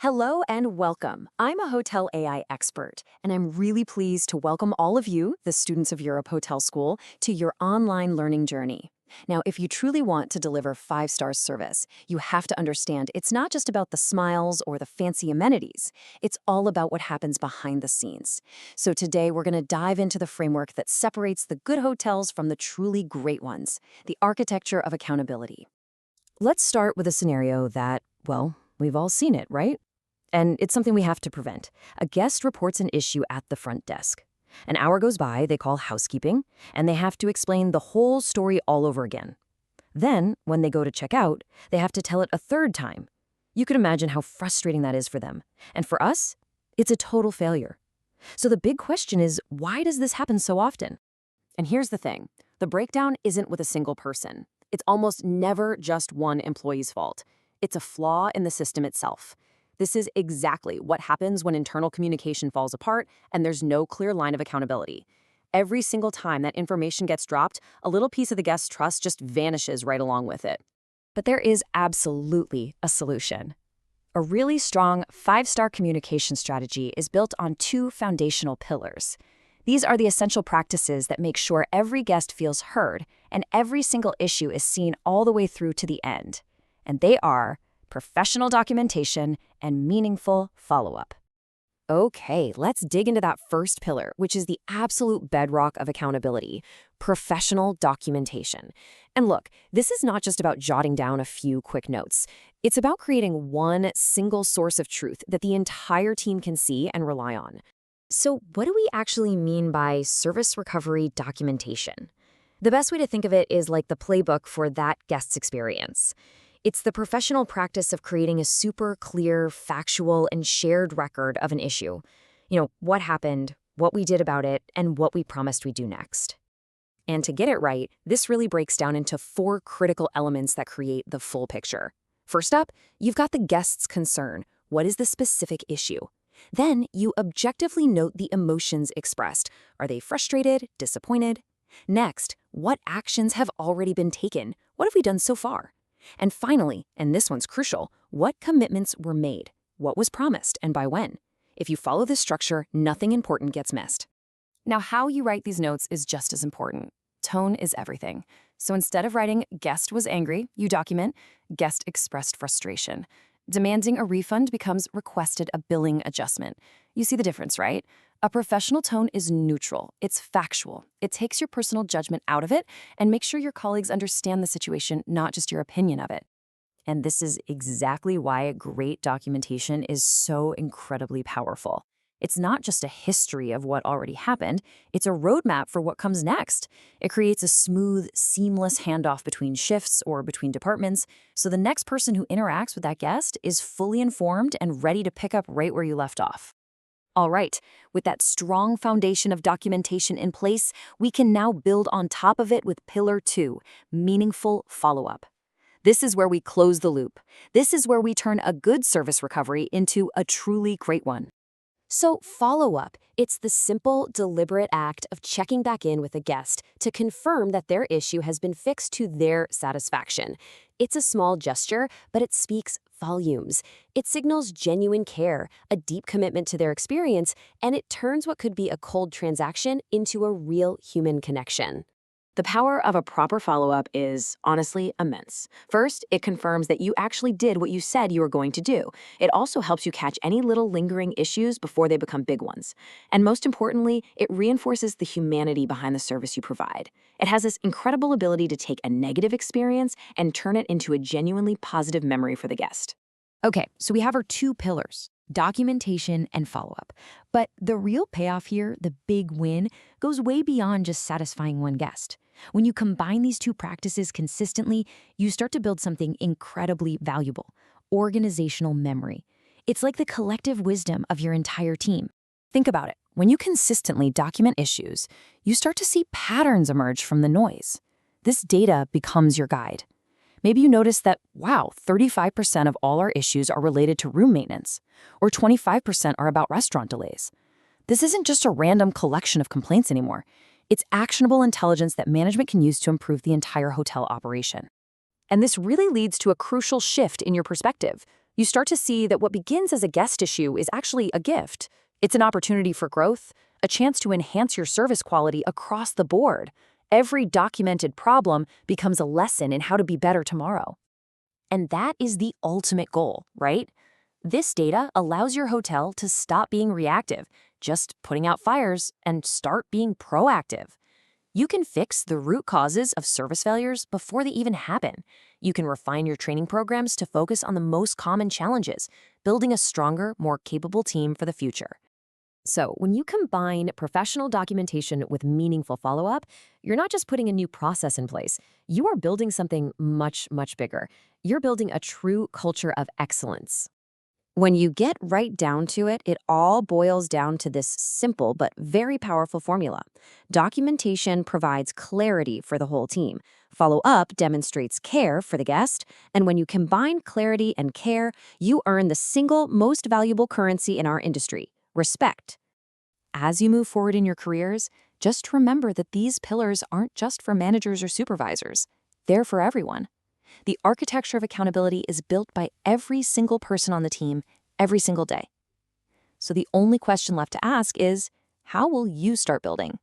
Hello and welcome. I'm a hotel AI expert, and I'm really pleased to welcome all of you, the students of Europe Hotel School, to your online learning journey. Now, if you truly want to deliver five-star service, you have to understand it's not just about the smiles or the fancy amenities. It's all about what happens behind the scenes. So today, we're going to dive into the framework that separates the good hotels from the truly great ones, the architecture of accountability. Let's start with a scenario that, well, we've all seen it, right? And it's something we have to prevent. A guest reports an issue at the front desk. An hour goes by, they call housekeeping, and they have to explain the whole story all over again. Then, when they go to check out, they have to tell it a third time. You can imagine how frustrating that is for them. And for us, it's a total failure. So the big question is, why does this happen so often? And here's the thing. The breakdown isn't with a single person. It's almost never just one employee's fault. It's a flaw in the system itself. This is exactly what happens when internal communication falls apart and there's no clear line of accountability. Every single time that information gets dropped, a little piece of the guest's trust just vanishes right along with it. But there is absolutely a solution. A really strong five-star communication strategy is built on two foundational pillars. These are the essential practices that make sure every guest feels heard and every single issue is seen all the way through to the end. And they are professional documentation and meaningful follow-up. Okay, let's dig into that first pillar, which is the absolute bedrock of accountability, professional documentation. And look, this is not just about jotting down a few quick notes. It's about creating one single source of truth that the entire team can see and rely on. So what do we actually mean by service recovery documentation? The best way to think of it is like the playbook for that guest's experience. It's the professional practice of creating a super clear, factual, and shared record of an issue. What happened, what we did about it, and what we promised we'd do next. And to get it right, this really breaks down into four critical elements that create the full picture. First up, you've got the guest's concern. What is the specific issue? Then you objectively note the emotions expressed. Are they frustrated, disappointed? Next, what actions have already been taken? What have we done so far? And finally, and this one's crucial, what commitments were made? What was promised and by when? If you follow this structure, nothing important gets missed. Now, how you write these notes is just as important. Tone is everything. So instead of writing, guest was angry, you document, guest expressed frustration. Demanding a refund becomes requested a billing adjustment. You see the difference, right? A professional tone is neutral. It's factual. It takes your personal judgment out of it and makes sure your colleagues understand the situation, not just your opinion of it. And this is exactly why great documentation is so incredibly powerful. It's not just a history of what already happened, it's a roadmap for what comes next. It creates a smooth, seamless handoff between shifts or between departments, so the next person who interacts with that guest is fully informed and ready to pick up right where you left off. All right, with that strong foundation of documentation in place, we can now build on top of it with Pillar 2, meaningful follow-up. This is where we close the loop. This is where we turn a good service recovery into a truly great one. So follow-up, it's the simple, deliberate act of checking back in with a guest to confirm that their issue has been fixed to their satisfaction. It's a small gesture, but it speaks volumes. It signals genuine care, a deep commitment to their experience, and it turns what could be a cold transaction into a real human connection. The power of a proper follow-up is, honestly, immense. First, it confirms that you actually did what you said you were going to do. It also helps you catch any little lingering issues before they become big ones. And most importantly, it reinforces the humanity behind the service you provide. It has this incredible ability to take a negative experience and turn it into a genuinely positive memory for the guest. Okay, so we have our two pillars, documentation and follow-up. But the real payoff here, the big win, goes way beyond just satisfying one guest. When you combine these two practices consistently, you start to build something incredibly valuable, organizational memory. It's like the collective wisdom of your entire team. Think about it. When you consistently document issues, you start to see patterns emerge from the noise. This data becomes your guide. Maybe you notice that, wow, 35% of all our issues are related to room maintenance, or 25% are about restaurant delays. This isn't just a random collection of complaints anymore. It's actionable intelligence that management can use to improve the entire hotel operation. And this really leads to a crucial shift in your perspective. You start to see that what begins as a guest issue is actually a gift. It's an opportunity for growth, a chance to enhance your service quality across the board. Every documented problem becomes a lesson in how to be better tomorrow. And that is the ultimate goal, right? This data allows your hotel to stop being reactive, just putting out fires, and start being proactive. You can fix the root causes of service failures before they even happen. You can refine your training programs to focus on the most common challenges, building a stronger, more capable team for the future. So, when you combine professional documentation with meaningful follow-up, you're not just putting a new process in place. You are building something much, much bigger. You're building a true culture of excellence. When you get right down to it, it all boils down to this simple but very powerful formula. Documentation provides clarity for the whole team. Follow-up demonstrates care for the guest. And when you combine clarity and care, you earn the single most valuable currency in our industry: respect. As you move forward in your careers, just remember that these pillars aren't just for managers or supervisors. They're for everyone. The architecture of accountability is built by every single person on the team, every single day. So the only question left to ask is, how will you start building?